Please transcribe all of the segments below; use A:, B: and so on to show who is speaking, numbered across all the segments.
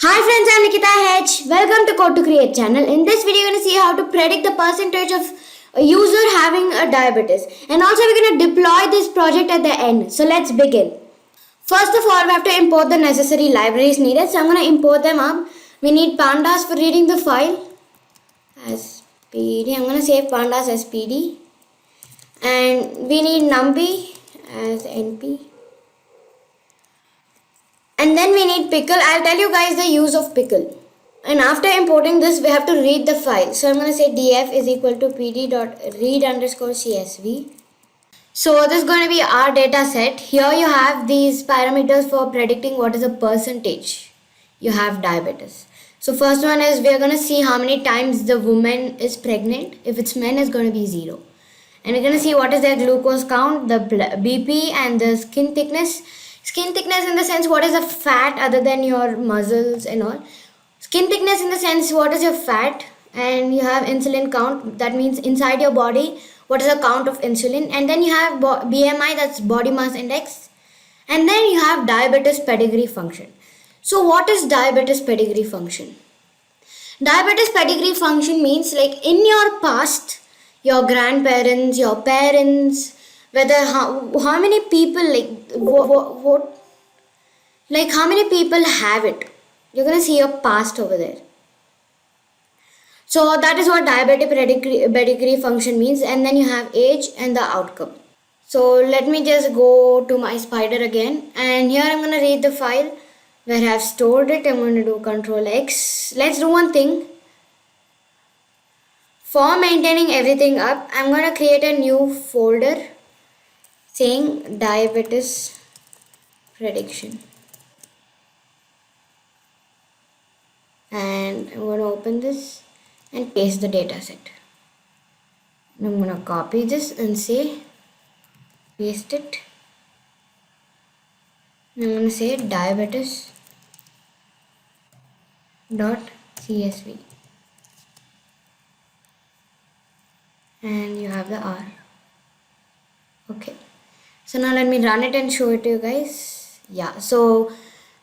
A: Hi friends, I'm Likhitha H. Welcome to Code to Create channel. In this video, you're going to see how to predict the percentage of a user having a diabetes. And also we're going to deploy this project at the end. So let's begin. First of all, we have to import the necessary libraries needed. So I'm going to import them up. We need pandas for reading the file as PD. I'm going to save pandas as PD. And we need numpy as NP. And then we need pickle. I'll tell you guys the use of pickle. And after importing this, we have to read the file. So I'm going to say df is equal to pd.read underscore csv. So this is going to be our data set. Here you have these parameters for predicting what is the percentage you have diabetes. So first one is we are going to see how many times the woman is pregnant. If it's men, it's going to be 0. And we're going to see what is their glucose count, the BP and the skin thickness. Skin thickness in the sense what is the fat other than your muscles and all. Skin thickness in the sense what is your fat, and you have insulin count, that means inside your body what is the count of insulin, and then you have BMI, that's body mass index, and then you have diabetes pedigree function. So what is diabetes pedigree function? Diabetes pedigree function means like in your past, your grandparents, your parents, whether how many people what like how many people have it. You're going to see your past over there. So that is what diabetic pedigree function means, and then you have age and the outcome. So let me just go to my spyder again, and here I'm going to read the file where I have stored it. I'm going to do Control X. Let's do one thing. For maintaining everything up, I'm going to create a new folder saying diabetes prediction. And I'm going to open this and paste the data set. And I'm going to copy this and say paste it. And I'm going to say diabetes dot csv, and you have the R. Okay, so now let me run it and show it to you guys. Yeah, so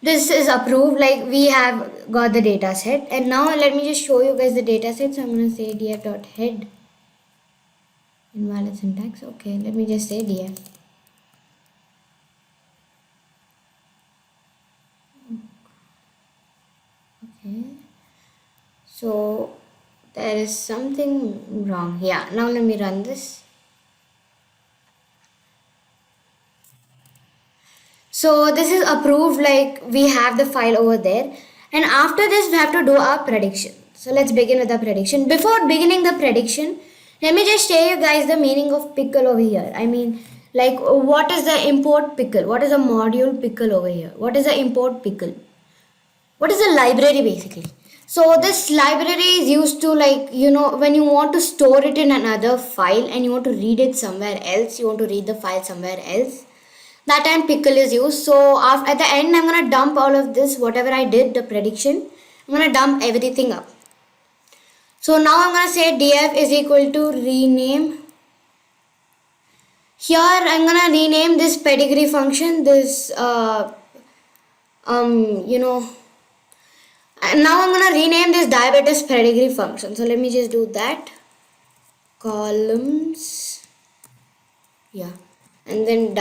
A: this is approved, like we have got the data set, and now let me just show you guys the data set. So I'm going to say df.head, invalid syntax. Okay, let me just say df. Okay, so there is something wrong. Yeah, now let me run this. So this is approved, like we have the file over there, and after this we have to do our prediction. So let's begin with the prediction. Before beginning the prediction, let me just show you guys the meaning of pickle over here. I mean, like what is the import pickle? What is a module pickle over here? What is the import pickle? What is a library basically? So this library is used to, like, you know, when you want to store it in another file and you want to read it somewhere else, you want to read the file somewhere else, that time pickle is used. So at the end I'm going to dump all of this, whatever I did, the prediction, I'm going to dump everything up. So now I'm going to say df is equal to rename. Here I'm going to rename this pedigree function, this and now I'm going to rename this diabetes pedigree function. So let me just do that. Columns. Yeah. And then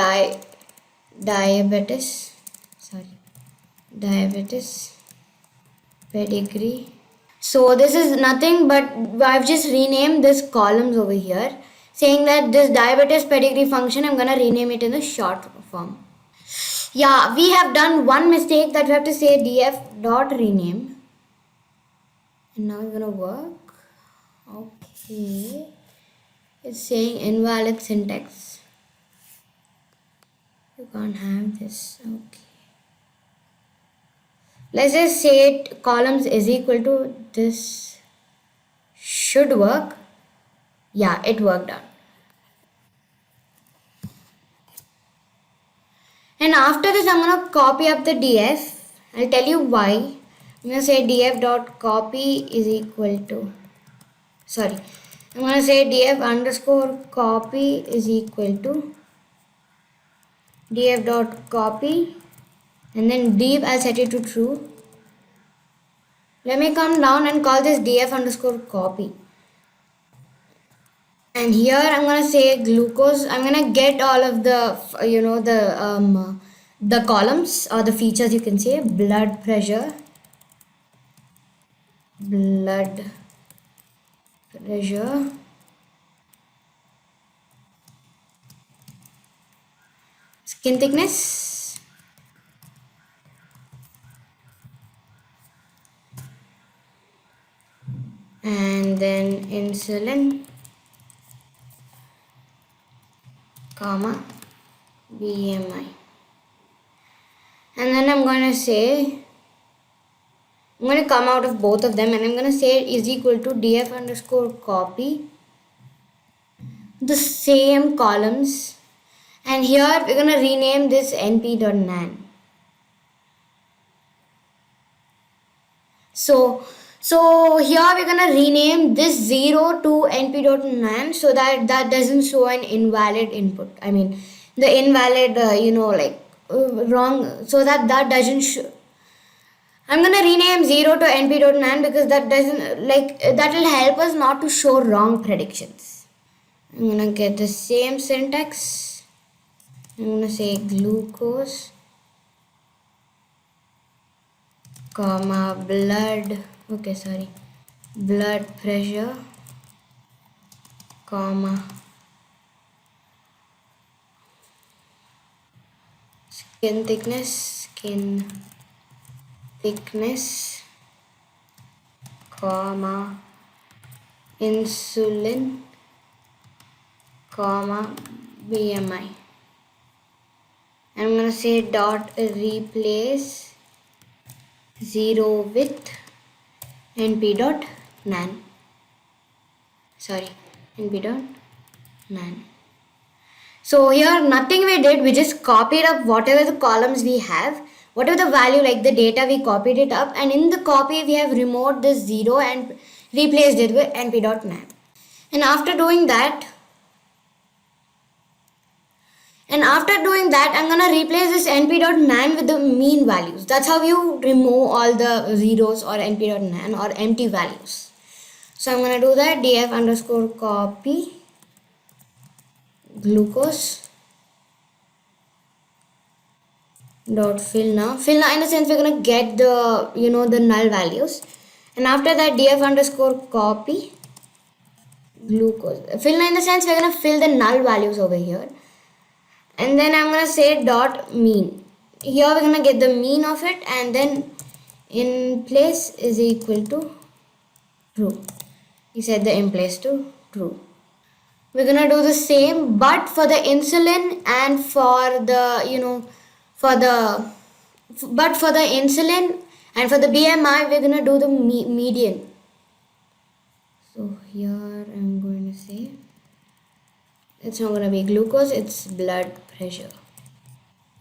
A: diabetes pedigree. So this is nothing but I've just renamed this columns over here, saying that this diabetes pedigree function, I'm going to rename it in the short form. Yeah, we have done one mistake, that we have to say df dot rename, and now it's going to work. Okay, it's saying invalid syntax. You can't have this. Okay, let's just say it columns is equal to this. Should work. Yeah, it worked out. And after this I'm going to copy up the df. I'll tell you why. I'm going to say df dot copy is equal to, I'm going to say df underscore copy is equal to df dot copy, and then deep I'll set it to true, Let me come down and call this df underscore copy. And here I'm gonna say glucose. I'm gonna get all of the the columns or the features, you can say. Blood pressure, blood pressure, skin thickness, and then insulin, comma, BMI. And then I'm going to come out of both of them, and I'm going to say is equal to df underscore copy the same columns, and here we're going to rename this np.nan. So here we're going to rename this 0 to np.nan so that doesn't show an invalid input. I mean the invalid wrong, so that doesn't show. I'm gonna rename 0 to np.nan because that will help us not to show wrong predictions. I'm gonna get the same syntax. I'm gonna say glucose, comma, blood pressure, comma, skin thickness, comma, insulin, comma, BMI. I'm going to say dot replace 0 with np.nan. np.nan. So here nothing we did, we just copied up whatever the columns we have, whatever the value, like the data, we copied it up, and in the copy we have removed this 0 and replaced it with np.nan. And after doing that, I'm gonna replace this np.nan with the mean values. That's how you remove all the zeros or np.nan or empty values. So I'm gonna do that, df underscore copy glucose dot fill now in the sense we're gonna get the the null values, and after that df underscore copy glucose fill in the sense we're gonna fill the null values over here, and then I'm gonna say dot mean. Here we're gonna get the mean of it, and then in place is equal to true. We set the in place to true. We're gonna do the same, but for the insulin and for the for the insulin and for the BMI we're gonna do the median. So here I'm going to say it's not gonna be glucose, it's blood pressure.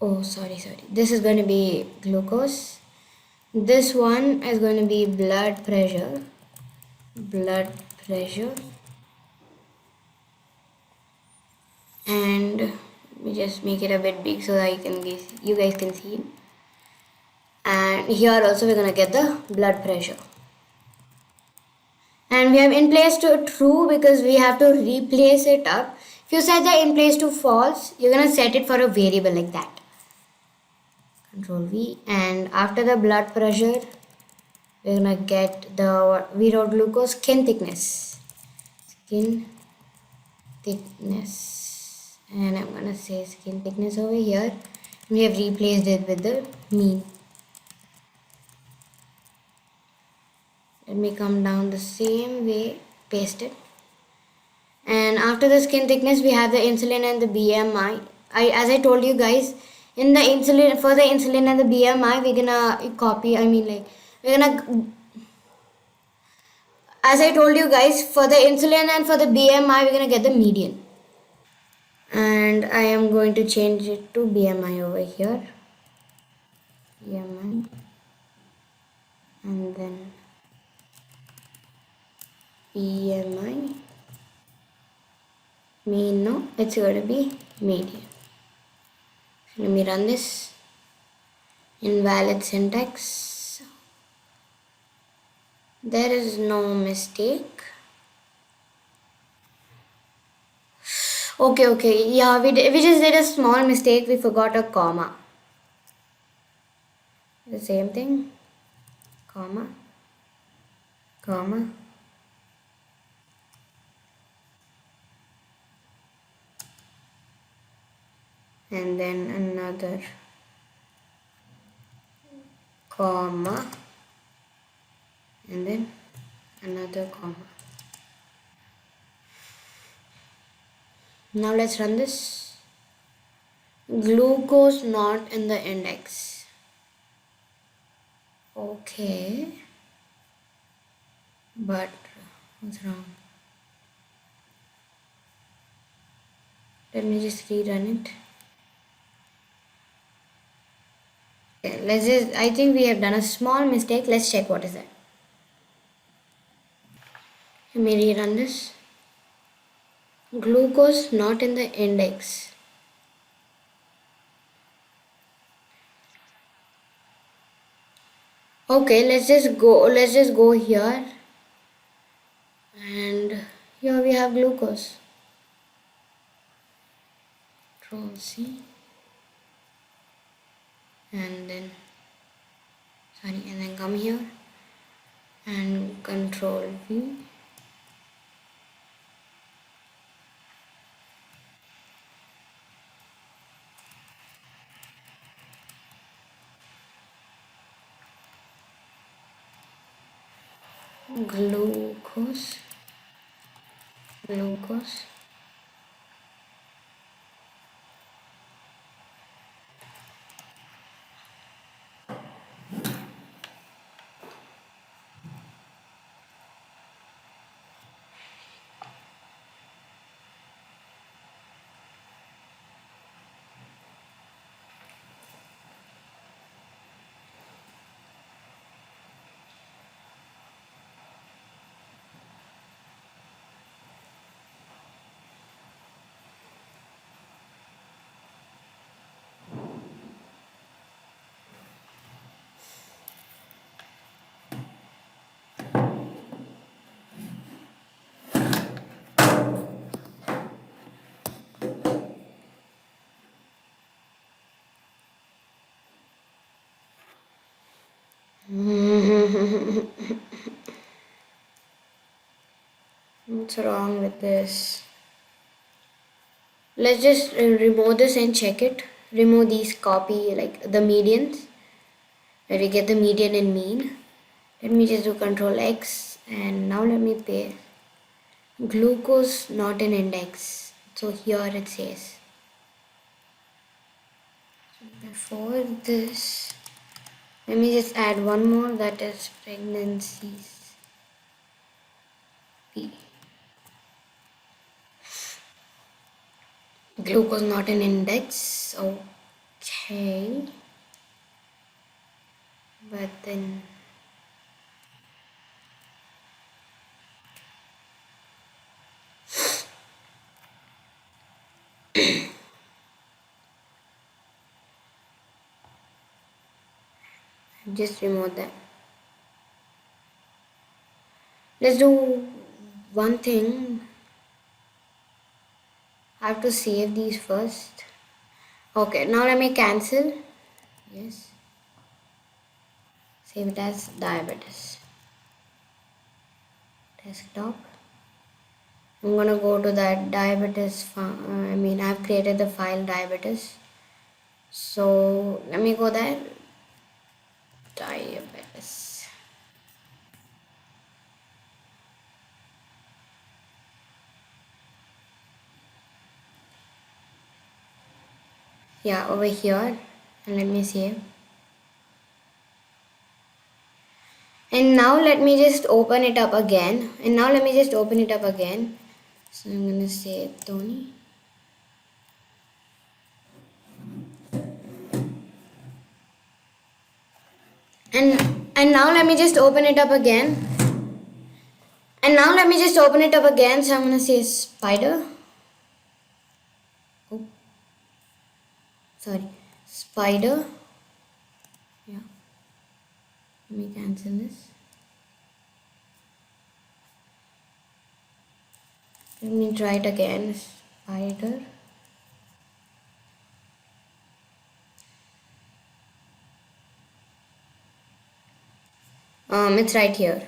A: Oh, sorry. This is going to be glucose. This one is going to be blood pressure. And let me just make it a bit big so that you guys can see. And here also we're going to get the blood pressure. And we have in place to true because we have to replace it up. If you set the in place to false, you're going to set it for a variable like that. Control V, and after the blood pressure we're going to get we wrote glucose skin thickness, and I'm going to say skin thickness over here. We have replaced it with the mean. Let me come down the same way, paste it, and after the skin thickness we have the insulin and the BMI. As I told you guys, in the insulin, for the insulin and the BMI we're gonna copy, as I told you guys, for the insulin and for the BMI we're gonna get the median, and I am going to change it to BMI over here, BMI, and then BMI mean. No, it's going to be median. Let me run this. Invalid syntax. There is no mistake. Okay. Yeah, we just did a small mistake. We forgot a comma. The same thing. Comma. Comma. And then another comma. And then another comma. Now let's run this. Glucose not in the index. Okay. But what's wrong? Let me just rerun it. Okay, I think we have done a small mistake. Let's check what is that. Let me rerun this. Glucose not in the index. Okay, let's just go here. And here we have glucose. Control C. And then come here and Control V. Glucose. What's wrong with this? Let's just remove this and check it. Remove these copy like the medians. Where we get the median and mean. Let me just do Control X and now let me paste glucose not an index. So here it says. Before this, let me just add one more, that is pregnancies. P. Glucose not an index. Okay. But then just remove that. Let's do one thing. I have to save these first. Okay, now let me cancel. Yes. Save it as diabetes. Desktop. I'm gonna go to that diabetes. I've created the file diabetes. So let me go there. Diabetes. Yeah, over here. And let me save. And now let me just open it up again. So I'm gonna say Tony. And now let me just open it up again. So I'm gonna say spider. Oh, sorry, spider. Yeah. Let me cancel this. Let me try it again. Spyder. It's right here.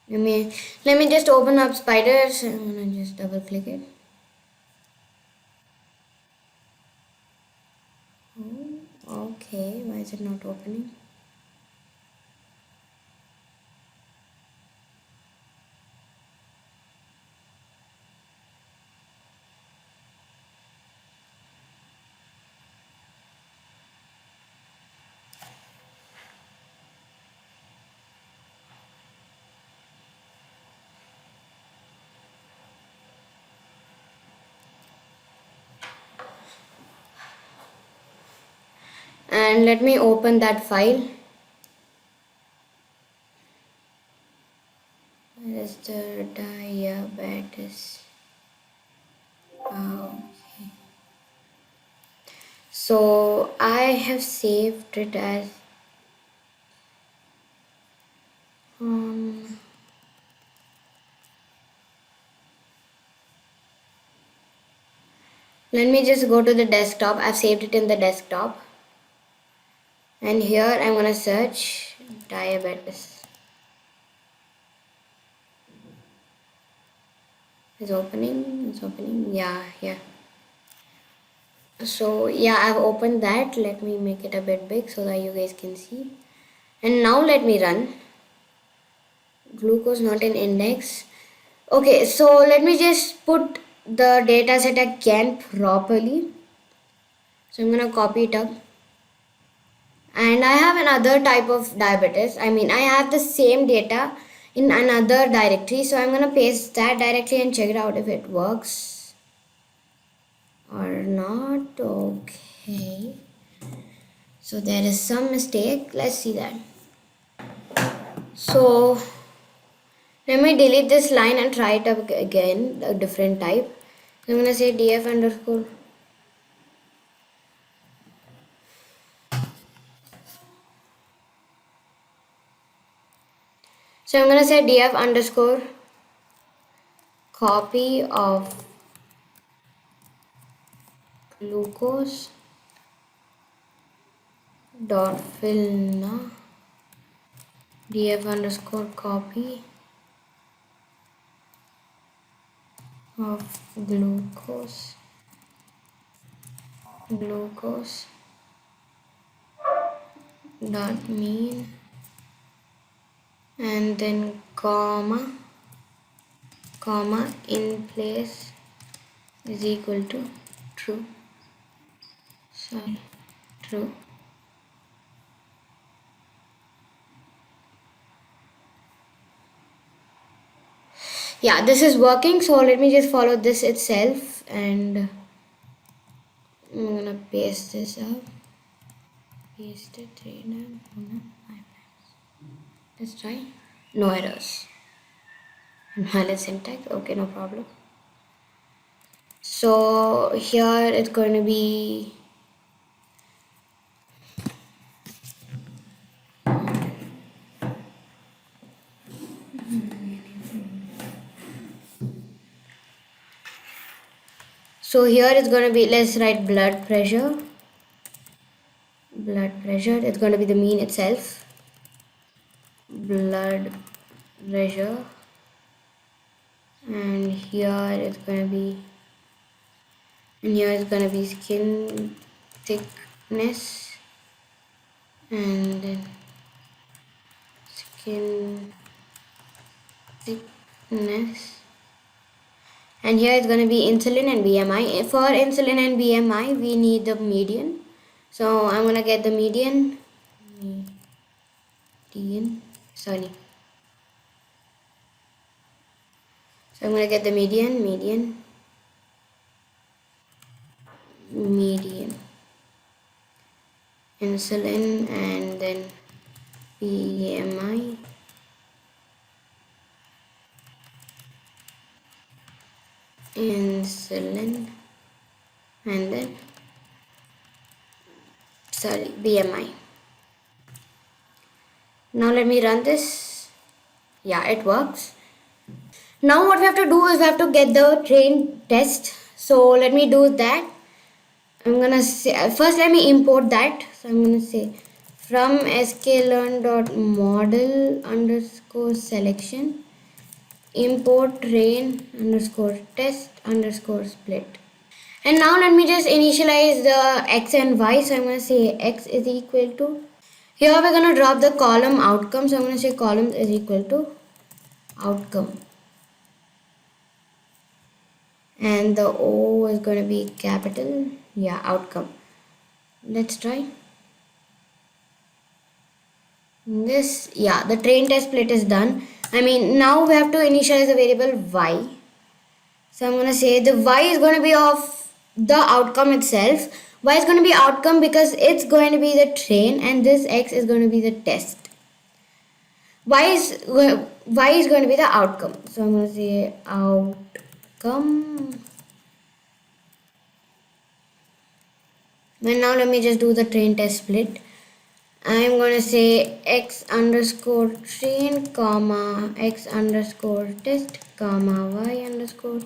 A: Let me just open up spiders. I'm gonna just double click it. Oh, okay, why is it not opening? And let me open that file. Where is the diabetes? Okay. So I have saved it as let me just go to the desktop. I've saved it in the desktop. And here I'm gonna search diabetes. It's opening. Yeah. So yeah, I've opened that. Let me make it a bit big so that you guys can see. And now let me run. Glucose not in index. Okay, so let me just put the data set again properly. So I'm gonna copy it up. And I have another type of diabetes. I mean, I have the same data in another directory. So I'm gonna paste that directly and check it out if it works or not. Okay. So there is some mistake. Let's see that. So let me delete this line and try it up again, a different type. So I'm gonna say df underscore. So I'm gonna say df underscore copy of glucose dot fill now df underscore copy of glucose dot mean and then comma in place is equal to true. Sorry, true. Yeah, this is working, so let me just follow this itself and I'm gonna paste this up. Paste it 3 times, 5 times. Let's try. No errors. Valid syntax. Okay, no problem. So here it's going to be it's going to be, let's write blood pressure. It's going to be the mean itself. Blood pressure. And here it's going to be, skin thickness. And then skin thickness. And here it's going to be insulin and BMI. For insulin and BMI, we need the median. So I'm going to get the median. Sorry. So I'm going to get the median. Insulin and then BMI. Insulin and then BMI. Now let me run this. Yeah, it works. Now what we have to do is we have to get the train test. So let me do that. I'm gonna say first let me import that. So I'm gonna say from sklearn.model underscore selection import train underscore test underscore split. And now let me just initialize the x and y. So I'm gonna say x is equal to, here we're gonna drop the column outcome. So I'm gonna say column is equal to outcome. And the O is going to be capital, yeah, outcome. Let's try this. Yeah, the train test split is done. I mean, now we have to initialize the variable y. So I'm going to say the y is going to be of the outcome itself. Y is going to be outcome because it's going to be the train, and this x is going to be the test. Y is going to be the outcome. So I'm going to say outcome. And now let me just do the train test split. I'm going to say x underscore train comma x underscore test comma y underscore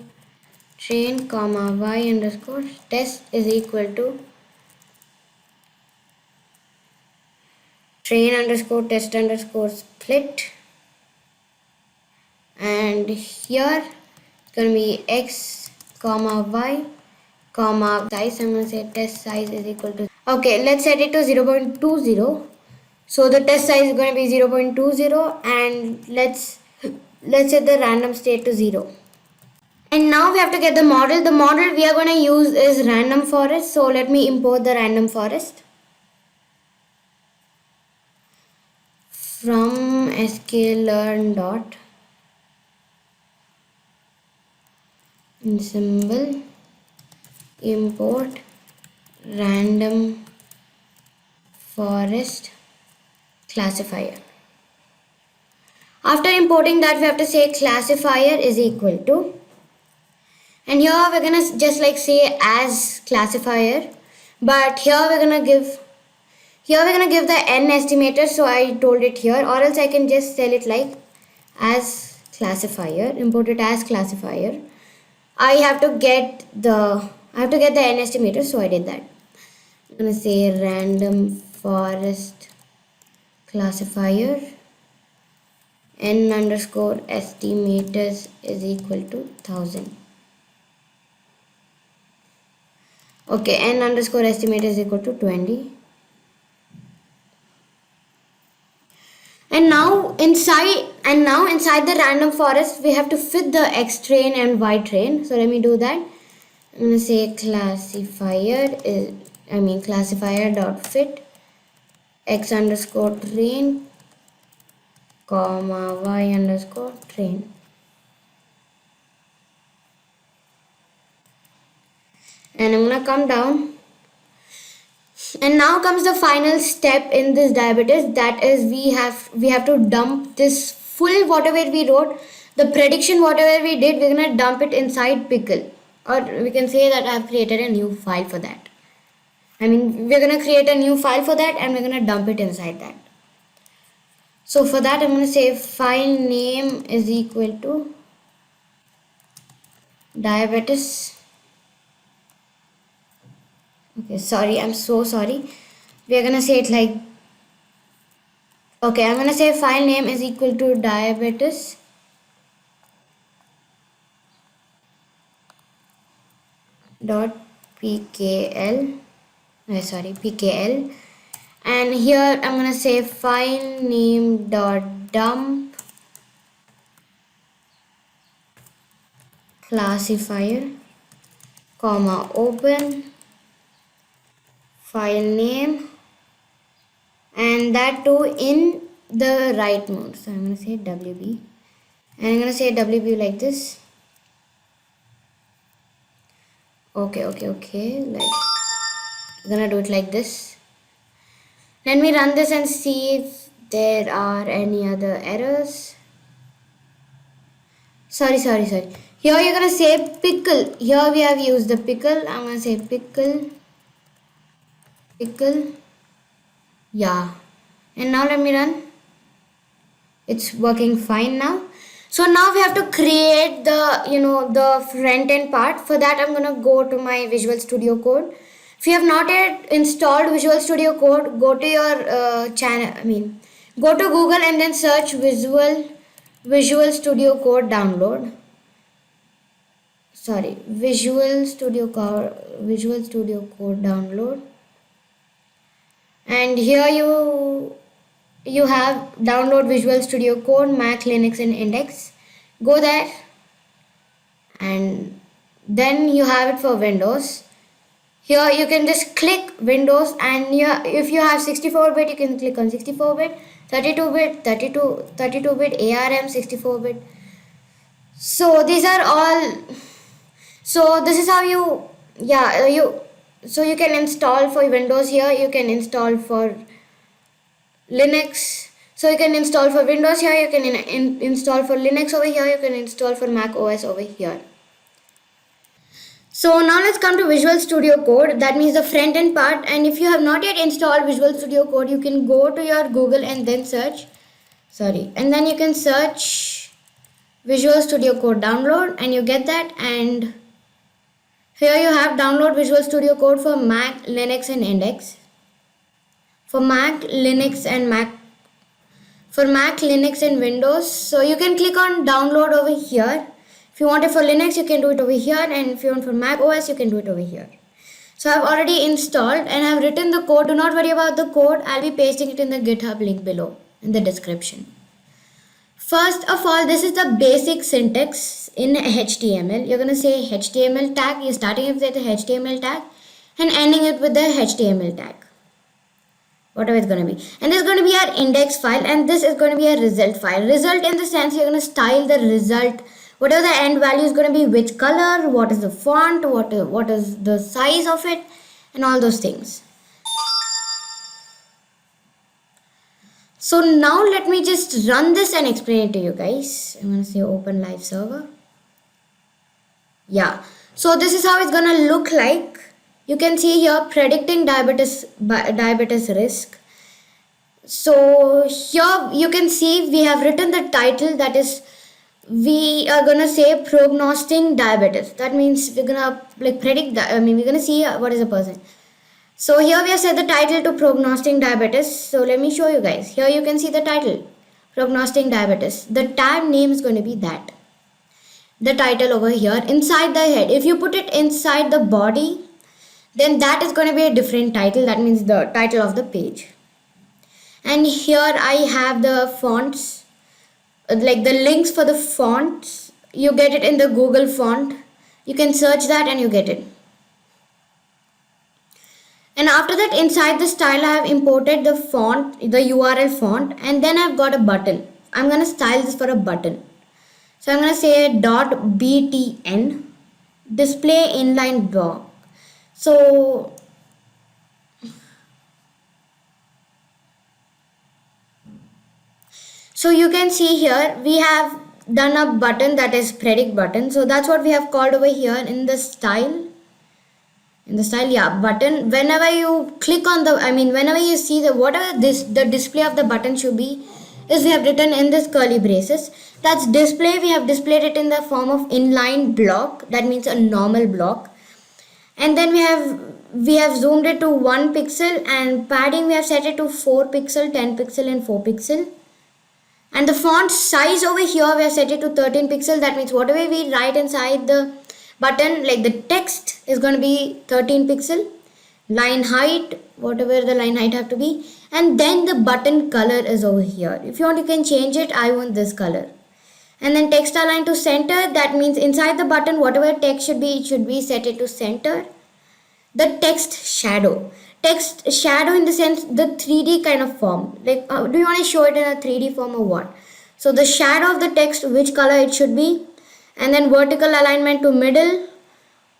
A: train comma y underscore test is equal to train underscore test underscore split. And here it's going to be x comma y comma size. I'm going to say test size is equal to, okay, let's set it to 0.20. So the test size is going to be 0.20, and let's set the random state to 0. And now we have to get the model. The model we are going to use is random forest. So let me import the random forest from sklearn dot ensemble import random forest classifier. After importing that, we have to say classifier is equal to, and here we're gonna just like say as classifier, but here we're gonna give the n estimator. So I told it here, or else I can just tell it like as classifier, import it as classifier. I have to get the n estimator, so I did that. I'm gonna say random forest classifier n underscore estimators is equal to 1000. Okay, n underscore estimator is equal to 20. And now inside the random forest we have to fit the x train and y train. So let me do that. I'm gonna say classifier dot fit x underscore train comma y underscore train. And I'm gonna come down. And now comes the final step in this diabetes, that is we have to dump this full whatever we wrote, the prediction whatever we did, we're gonna dump it inside pickle, or we can say that I have created a new file for that. I mean, we're gonna create a new file for that and we're gonna dump it inside that. So for that I'm gonna say file name is equal to diabetes. Okay, sorry, I'm so sorry. We're gonna say it like, okay, I'm gonna say file name is equal to diabetes dot pkl, pkl, and here I'm gonna say file name dot dump classifier comma open file name, and that too in the right mode. So I'm gonna say wb, and I'm gonna say wb like this. Okay, like I'm gonna do it like this. Let me run this and see if there are any other errors. Sorry. Here you're gonna say pickle. Here we have used the pickle. I'm gonna say pickle. Yeah. And now let me run. It's working fine now. So now we have to create the front end part. For that I'm gonna go to my Visual Studio Code. If you have not yet installed Visual Studio Code, go to your go to Google and then search Visual Studio Code download. Sorry, Visual Studio Code download. And here you have download Visual Studio Code, Mac, Linux and Index. Go there, and then you have it for Windows. Here you can just click Windows, and here if you have 64-bit you can click on 64-bit, 32-bit, 32-bit, ARM, 64-bit. So these are all. So this is how you can install for Windows. Here you can install for Linux. So you can install for Windows here, you can install for Linux over here, you can install for Mac OS over here. So now let's come to Visual Studio Code, that means the front end part. And if you have not yet installed Visual Studio Code, you can go to your Google and then search, and then you can search Visual Studio Code download, and you get that. And here you have download Visual Studio Code for Mac, Linux and Index. For Mac, Linux and Windows. So you can click on download over here. If you want it for Linux, you can do it over here, and if you want for Mac OS, you can do it over here. So I've already installed and I've written the code. Do not worry about the code. I'll be pasting it in the GitHub link below in the description. First of all, this is the basic syntax in HTML. You're going to say HTML tag. You're starting it with the HTML tag and ending it with the HTML tag, whatever it's going to be. And this is going to be our index file, and this is going to be a result file. Result in the sense you're going to style the result. Whatever the end value is going to be, which color, what is the font, what is the size of it, and all those things. So now let me just run this and explain it to you guys. I'm going to say open live server. Yeah. So this is how it's going to look like. You can see here predicting diabetes risk. So here you can see we have written the title, that is we are gonna say prognostic diabetes. That means we're gonna predict that. We're gonna see what is a person. So here we have set the title to prognostic diabetes. So let me show you guys. Here you can see the title, prognostic diabetes. The tag name is going to be that. The title over here inside the head. If you put it inside the body, then that is going to be a different title. That means the title of the page. And here I have the fonts, like the links for the fonts. You get it in the Google font. You can search that and you get it. And after that, inside the style, I have imported the font, the URL font, and then I've got a button. I'm going to style this for a button. So I'm going to say .btn display inline block. So you can see here we have done a button, that is predict button. So that's what we have called over here in the style. Button. Whenever you click on the, whenever you see the whatever the display of the button should be, is we have written in this curly braces. That's display. We have displayed it in the form of inline block. That means a normal block. And then we have zoomed it to 1 pixel, and padding we have set it to 4 pixel, 10 pixel and 4 pixel. And the font size over here we have set it to 13 pixel. That means whatever we write inside the button, like the text, is going to be 13 pixel. Line height, whatever the line height have to be. And then the button color is over here. If you want, you can change it. I want this color. And then text align to center. That means inside the button, whatever text should be, it should be set it to center. The text shadow. Text shadow in the sense the 3D kind of form. Like, do you want to show it in a 3D form or what? So the shadow of the text, which color it should be. And then vertical alignment to middle.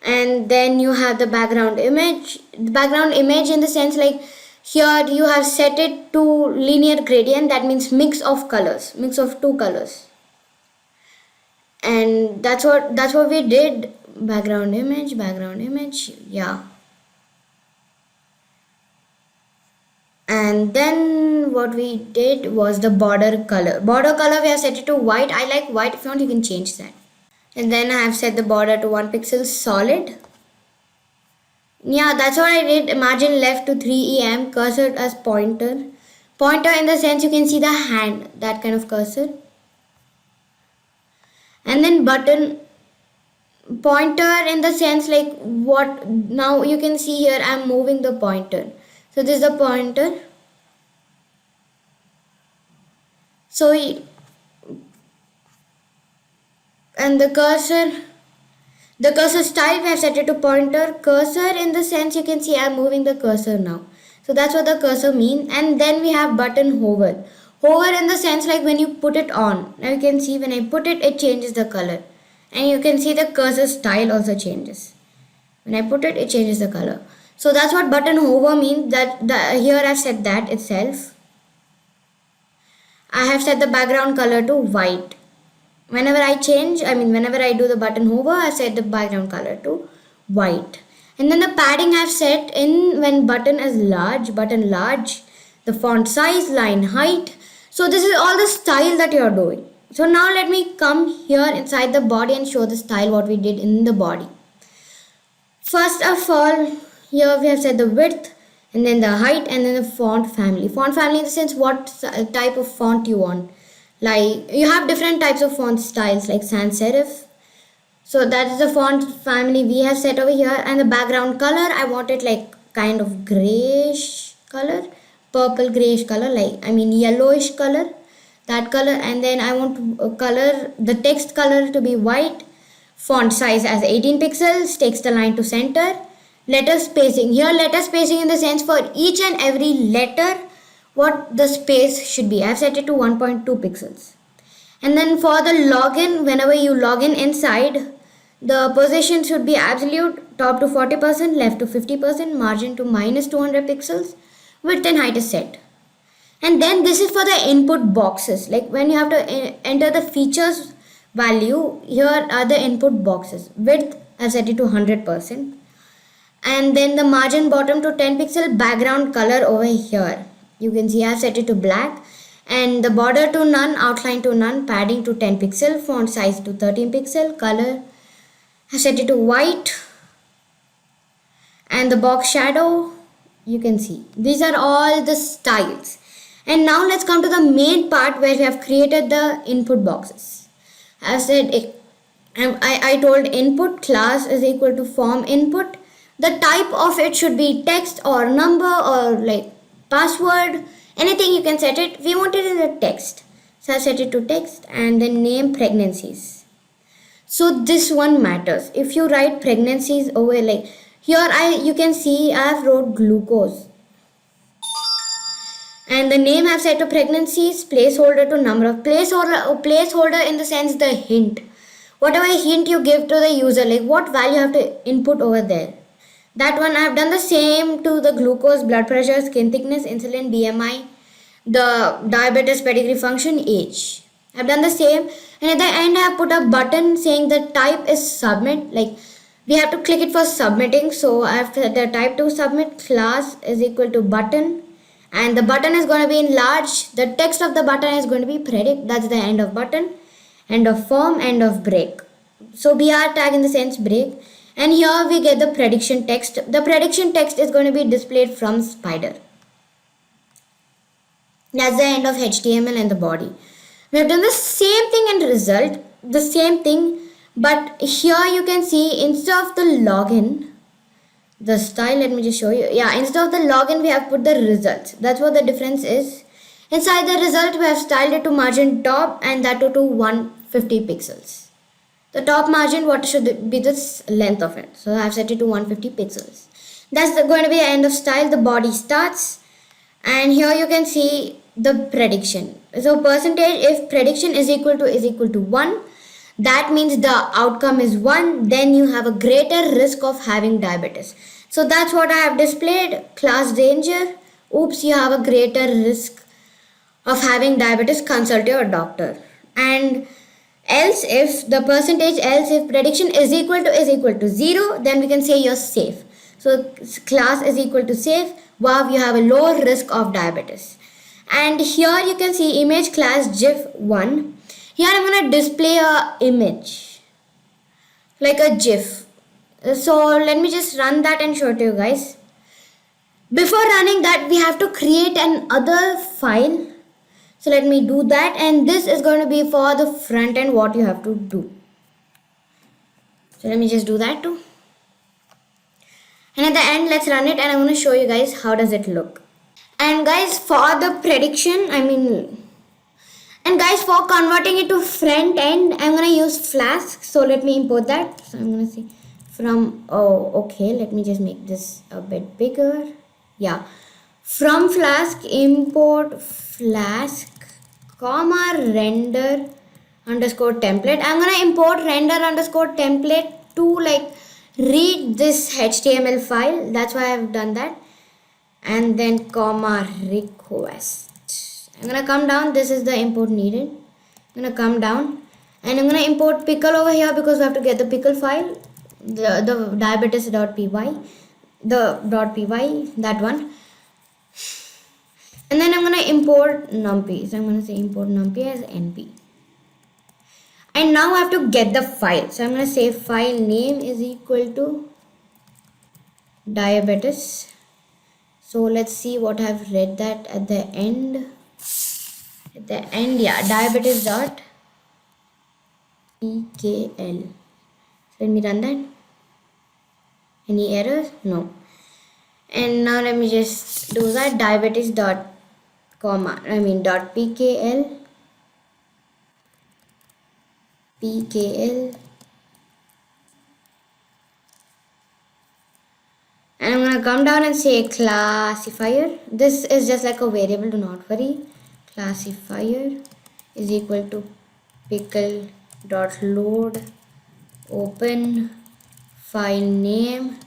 A: And then you have the background image. The background image in the sense, like here you have set it to linear gradient. That means mix of colors, mix of 2 colors. And that's what we did. Background image, yeah. And then what we did was the border color. Border color we have set it to white. I like white. If you want, you can change that. And then I have set the border to 1 pixel solid. Yeah, that's what I did. Margin left to 3 em, cursor as pointer. Pointer in the sense you can see the hand, that kind of cursor. And then button pointer in the sense like what, now you can see here I'm moving the pointer. So this is the pointer. So and the cursor style we have set it to pointer. Cursor in the sense you can see I'm moving the cursor now. So that's what the cursor means. And then we have button hover. Hover in the sense like when you put it on. Now you can see when I put it, it changes the color. And you can see the cursor style also changes. When I put it, it changes the color. So that's what button hover means. Here I've set that itself. I have set the background color to white. Whenever I do the button hover, I set the background color to white. And then the padding I've set in when button large, the font size, line height. So this is all the style that you're doing. So now let me come here inside the body and show the style what we did in the body. First of all, here we have set the width and then the height and then the font family. Font family in the sense what type of font you want. Like you have different types of font styles like sans serif. So that is the font family we have set over here. And the background color, I want it like kind of grayish color, purple grayish color, yellowish color, that color. And then I want to color the text color to be white, font size as 18 pixels, text align to center. Letter spacing, here letter spacing in the sense for each and every letter what the space should be. I have set it to 1.2 pixels. And then for the login, whenever you log in inside, the position should be absolute, top to 40%, left to 50%, margin to minus 200 pixels, width and height is set. And then this is for the input boxes. Like when you have to enter the features value, here are the input boxes. Width I have set it to 100%. And then the margin bottom to 10 pixel, background color over here. You can see I have set it to black. And the border to none, outline to none, padding to 10 pixel, font size to 13 pixel, color I set it to white. And the box shadow, you can see. These are all the styles. And now let's come to the main part where we have created the input boxes. I said, I told input class is equal to form input. The type of it should be text or number or like password, anything you can set it. We want it in the text. So I set it to text and then name pregnancies. So this one matters. If you write pregnancies over like here you can see I have wrote glucose. And the name I have set to pregnancies, placeholder to number of placeholder in the sense the hint. Whatever hint you give to the user, like what value you have to input over there. That one I have done the same to the glucose, blood pressure, skin thickness, insulin, BMI, the diabetes pedigree function, age. I have done the same, and at the end I have put a button saying the type is submit. Like we have to click it for submitting. So I have set the type to submit, class is equal to button, and the button is going to be in large. The text of the button is going to be predict. That's the end of button, end of form, end of break. So BR tag in the sense break. And here we get the prediction text. The prediction text is going to be displayed from spyder. That's the end of HTML and the body. We have done the same thing in result, the same thing, but here you can see instead of the login, the style, let me just show you. Yeah, instead of the login, we have put the results. That's what the difference is. Inside the result, we have styled it to margin top and that to 150 pixels. The top margin, what should be the length of it? So I have set it to 150 pixels. That's going to be the end of style. The body starts. And here you can see the prediction. So percentage, if prediction is equal to 1, that means the outcome is 1. Then you have a greater risk of having diabetes. So that's what I have displayed. Class danger. Oops, you have a greater risk of having diabetes. Consult your doctor. And else if the percentage else if prediction is equal to 0, then we can say you're safe. So class is equal to safe. wow, you have a low risk of diabetes. And here you can see image class gif1. Here I'm going to display a image like a gif. So let me just run that and show it to you guys. Before running that, we have to create another file. So let me do that, and this is going to be for the front end what you have to do. So let me just do that too. And at the end, let's run it, and I'm going to show you guys how does it look. And guys, for the prediction, and guys, for converting it to front end, I'm going to use Flask. So let me import that. So I'm going to see from, okay, let me just make this a bit bigger. Yeah, from Flask, import Flask, comma, render underscore template. I'm going to import render underscore template to like read this HTML file. That's why I've done that. And then comma request. I'm gonna come down. This is the import needed. I'm gonna come down and I'm gonna import pickle over here because we have to get the pickle file, the diabetes.py, the .py, that one. And then I'm gonna import numpy. So I'm gonna say import numpy as np. And now I have to get the file. So I'm gonna say file name is equal to diabetes. So let's see what I've read that at the end. At the end, yeah, diabetes.pkl. So let me run that. Any errors? No. And now let me just do that. Diabetes dot dot pkl. And I'm gonna come down and say classifier. This is just like a variable, do not worry. Classifier is equal to pickle dot load open file name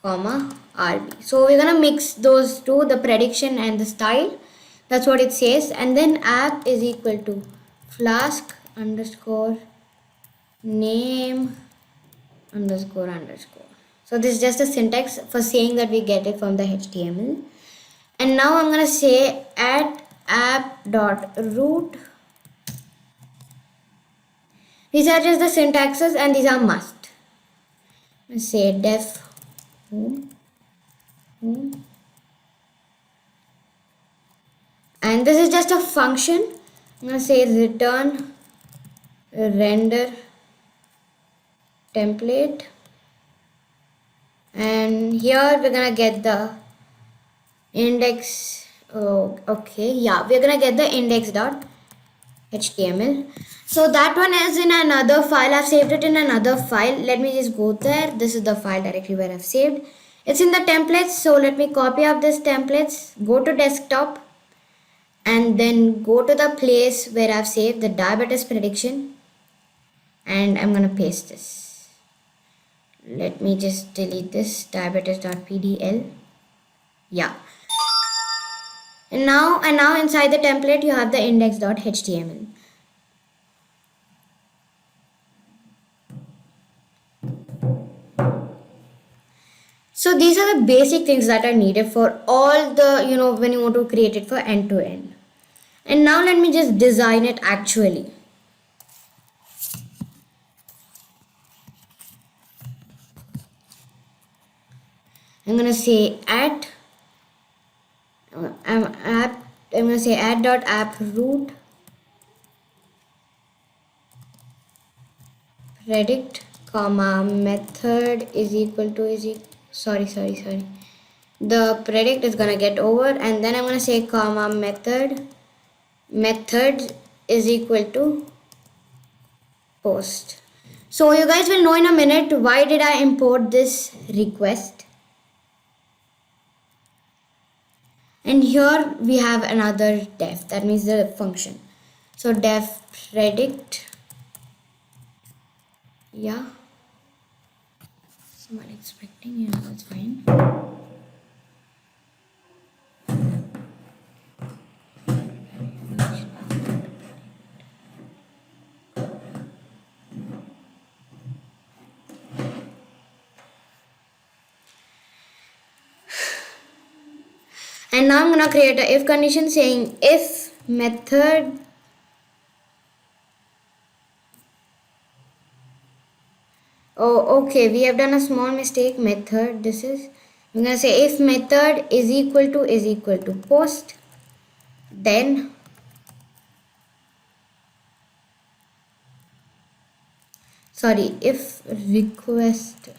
A: comma rb. So we're gonna mix those two, the prediction and the style. That's what it says. And then app is equal to flask underscore name underscore. So this is just a syntax for saying that we get it from the HTML. And now I'm gonna say at app.root. These are just the syntaxes and these are must. Let's say def home. And this is just a function. I'm gonna say return render template. And here we're gonna get the index. Oh, okay, yeah, we're gonna get the index.html. So that one is in another file. I've saved it in another file. Let me just go there. This is the file directly where I've saved. It's in the templates. So let me copy up this templates, go to desktop, and then go to the place where I've saved the diabetes prediction, and I'm gonna paste this. Let me just delete this diabetes.pdl. Yeah. And now inside the template you have the index.html. So these are the basic things that are needed for all the, when you want to create it for end to end. And now let me just design it actually. I'm gonna say I'm gonna say add.app root predict comma method is equal to sorry. The predict is gonna get over, and then I'm gonna say comma method is equal to post. So you guys will know in a minute why did I import this request. And here we have another def, that means the function. So def predict, yeah, someone expecting, yeah, that's fine. And now I'm gonna create a if condition saying if method okay, we have done a small mistake. Method, this is, I'm gonna say if method is equal to post, then sorry, if request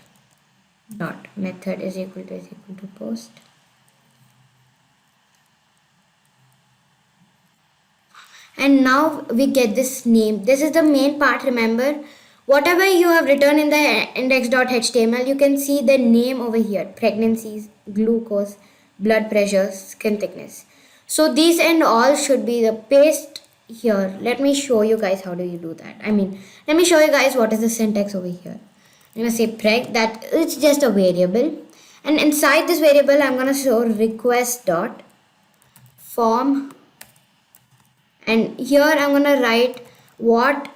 A: dot method is equal to post, and now we get this name. This is the main part. Remember, whatever you have written in the index.html, you can see the name over here: pregnancies, glucose, blood pressure, skin thickness. So these and all should be the paste here. Let me show you guys how do you do that. Let me show you guys what is the syntax over here. I'm gonna say preg, that it's just a variable, and inside this variable I'm gonna show request dot form, and here I'm gonna write whatever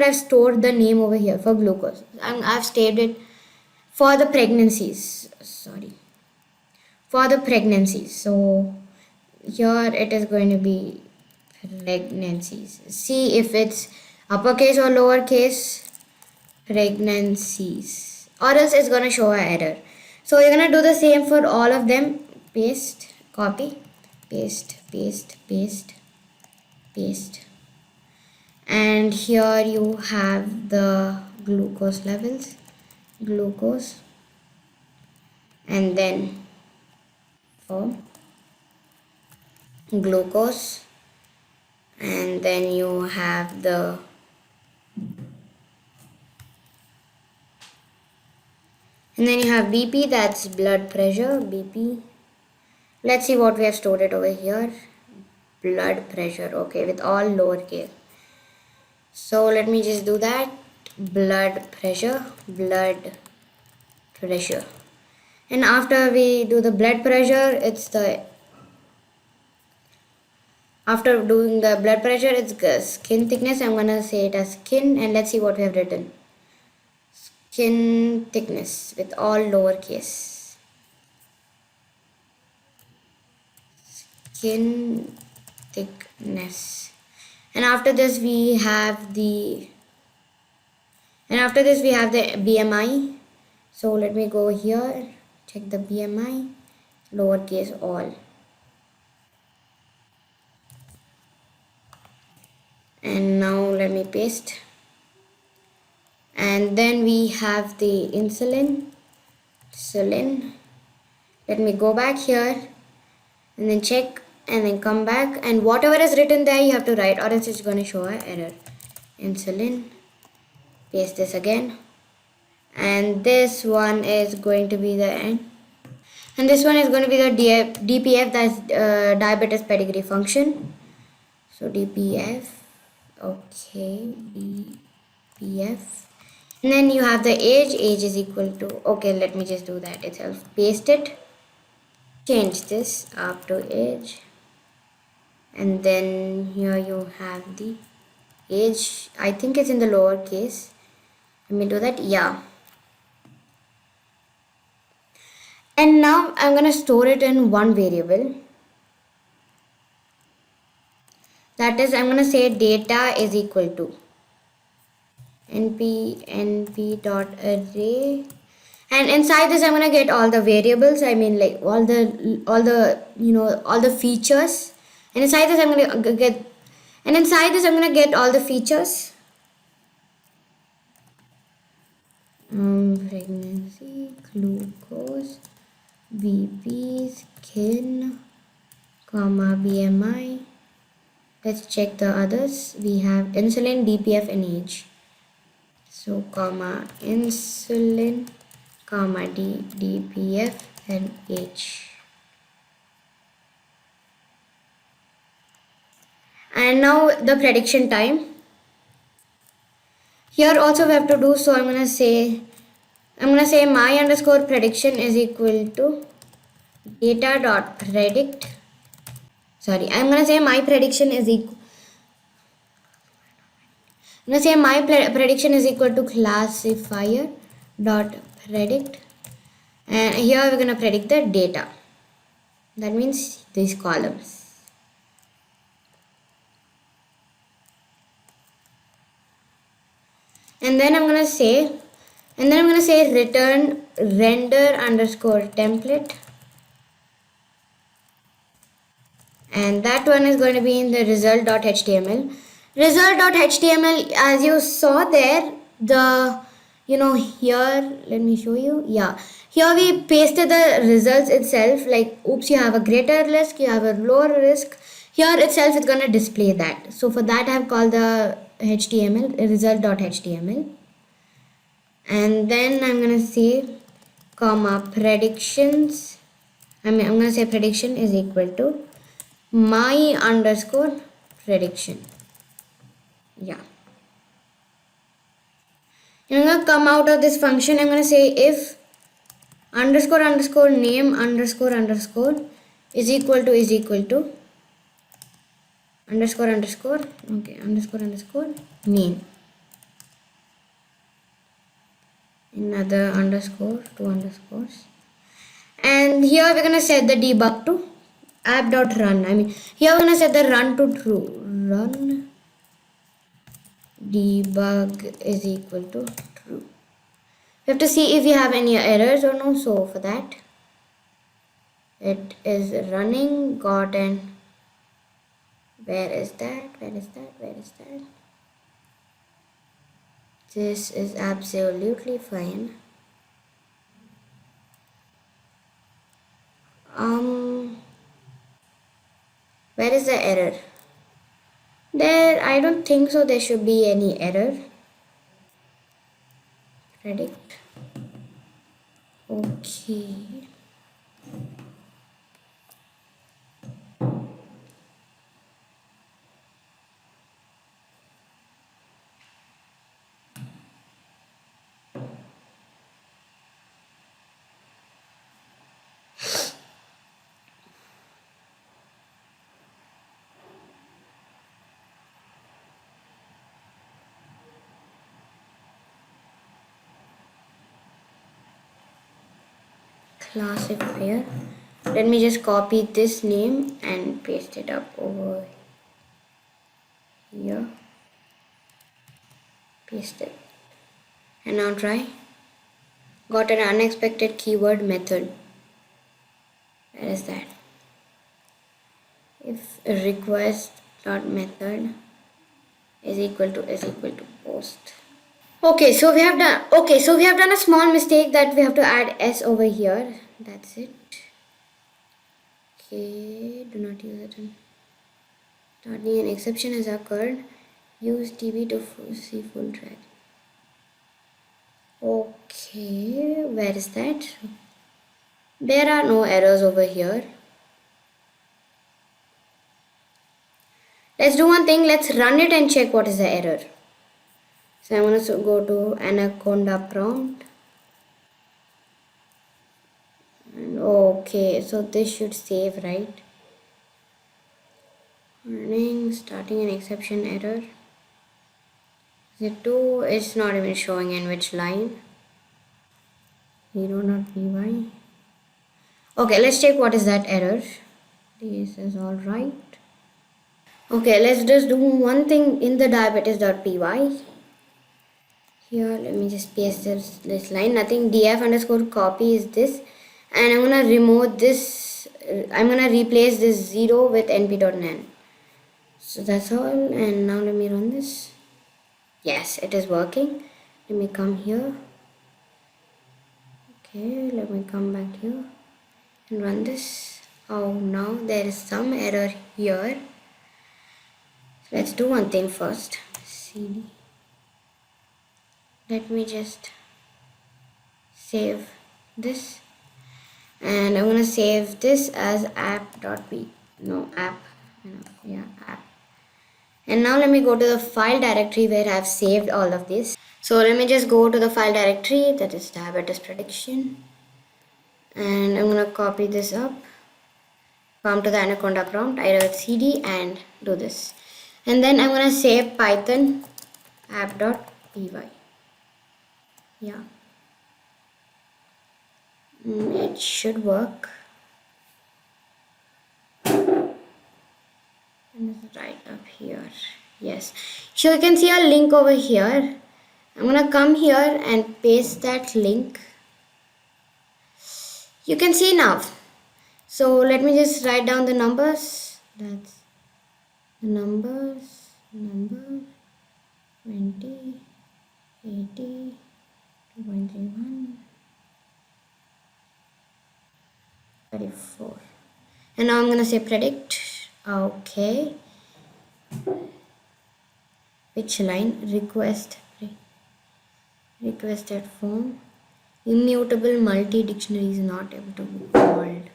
A: I've stored the name over here for glucose. I've saved it for the pregnancies. For the pregnancies. So here it is going to be pregnancies. See if it's uppercase or lowercase. Pregnancies, or else it's gonna show an error. So you're gonna do the same for all of them. Paste, copy, paste, paste, paste, paste, and here you have the glucose levels, glucose, and then for glucose, and then you have the BP, that's blood pressure, BP. Let's see what we have stored it over here. Blood pressure, okay, with all lowercase. So let me just do that. Blood pressure. And after we do the blood pressure, after doing the blood pressure, it's skin thickness. I'm gonna say it as skin, and let's see what we have written. Skin thickness with all lowercase. Skin thickness. And after this we have the BMI. So let me go here, check the BMI, lowercase all. And now let me paste. And then we have the insulin. Let me go back here and then check and then come back, and whatever is written there you have to write, or else it's going to show an error. Insulin, paste this again, and this one is going to be the end, and this one is going to be the DPF, that's diabetes pedigree function. So DPF, okay, DPF. And then you have the age is equal to, okay, let me just do that itself. Paste it, change this up to age, and then here you have the age. I think it's in the lowercase. Let me do that, yeah. And now I'm gonna store it in one variable. That is, I'm gonna say data is equal to np dot array, and inside this I'm gonna get all the variables, like all the features, and inside this I'm gonna get all the features. Pregnancy, glucose, BP, skin, comma, BMI. Let's check the others. We have insulin, DPF, and age. So comma insulin, comma DPF, and age. And now the prediction time. Here also we have to do, so I'm gonna say my underscore prediction is equal to data dot predict. Sorry, I'm gonna say my prediction is equal. I'm gonna say my prediction is equal to classifier dot predict, and here we're gonna predict the data. That means these columns. And then I'm gonna say return render underscore template, and that one is going to be in the result.html. Result.html, as you saw there, the here, let me show you. Yeah, here we pasted the results itself, like oops, you have a greater risk, you have a lower risk. Here itself it's going to display that. So for that I have called the html result.html. And then I'm gonna say comma predictions. I'm gonna say prediction is equal to my underscore prediction. Yeah. I'm gonna come out of this function. I'm gonna say if underscore underscore name underscore underscore is equal to underscore underscore, okay, underscore underscore name, another underscore, two underscores, and here we're gonna set the debug to app.run. I mean, here we're gonna set the run to true. Run debug is equal to true. We have to see if we have any errors or no. So for that, it is running. Got an. Where is that? Where is that? Where is that? This is absolutely fine. Where is the error? There, I don't think so. There should be any error. Predict. Okay. Classifier. Let me just copy this name and paste it up over here. Paste it. And now try. Got an unexpected keyword method. Where is that? If request dot method is equal to post. Okay, so we have done a small mistake that we have to add s over here. That's it. Okay, do not use it. Starting an exception has occurred. Use tb to see full thread. Okay, where is that? There are no errors over here. Let's do one thing. Let's run it and check what is the error. So I'm going to go to anaconda prompt. And okay, so this should save, right? Running, starting an exception error. Is it 2? It's not even showing in which line. 0.py. Okay, let's check what is that error. This is alright. Okay, let's just do one thing in the diabetes.py. Here, let me just paste this line. Nothing, df underscore copy is this. And I'm gonna remove this. I'm gonna replace this 0 with np.nan. So that's all. And now let me run this. Yes, it is working. Let me come here. Okay, let me come back here and run this. Oh, now there is some error here. Let's do one thing first. cd. Let me just save this. And I'm gonna save this as app.p. No, app. Yeah, app. And now let me go to the file directory where I've saved all of this. So let me just go to the file directory, that is diabetes prediction. And I'm gonna copy this up. Come to the anaconda prompt, I write cd and do this. And then I'm gonna save python app.py. Yeah. It should work. right up here. Yes. So you can see a link over here. I'm gonna come here and paste that link. You can see now. So let me just write down the numbers. That's the numbers. Number 20, 80, 2.31, 34. And now I'm gonna say predict. Okay. Which line? Requested form. Immutable multi-dictionary is not able to be called.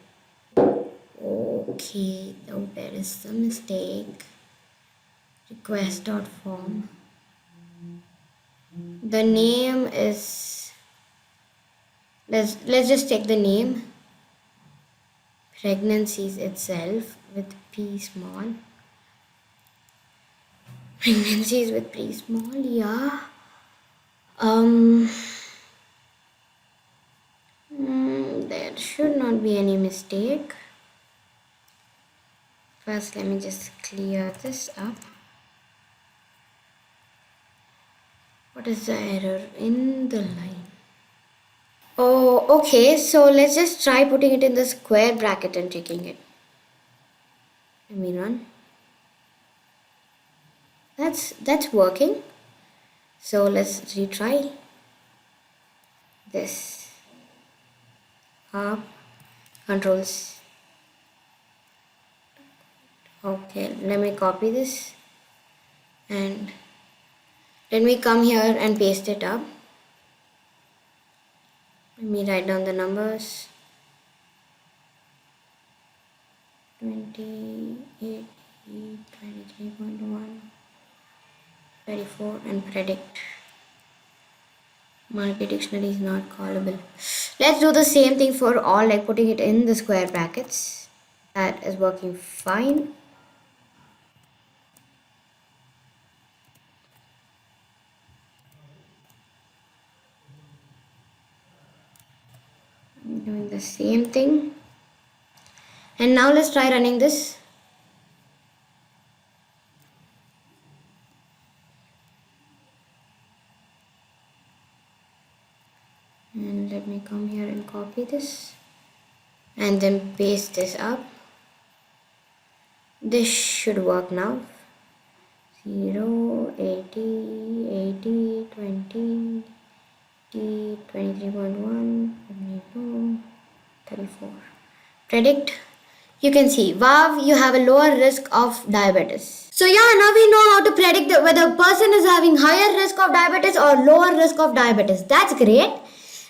A: Okay, oh, there is some mistake. Request.form. The name is, let's just take the name. Pregnancies itself with P small. Pregnancies with P small, yeah. There should not be any mistake. First, let me just clear this up. What is the error in the line? Oh, okay. So let's just try putting it in the square bracket and checking it. Let me run. That's working. So let's retry this. Up, controls. Okay, let me copy this and let me come here and paste it up. Let me write down the numbers. 28, 23.1, 34 and predict. Market dictionary is not callable. Let's do the same thing for all, like putting it in the square brackets. That is working fine. I'm doing the same thing. And now let's try running this. And let me come here and copy this and then paste this up. This should work now. 0, 80, 80, 20, 23.1, 72, 34. Predict. You can see, wow, you have a lower risk of diabetes. So yeah, now we know how to predict whether a person is having higher risk of diabetes or lower risk of diabetes. That's great.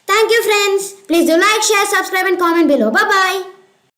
A: Thank you friends. Please do like, share, subscribe and comment below. Bye bye.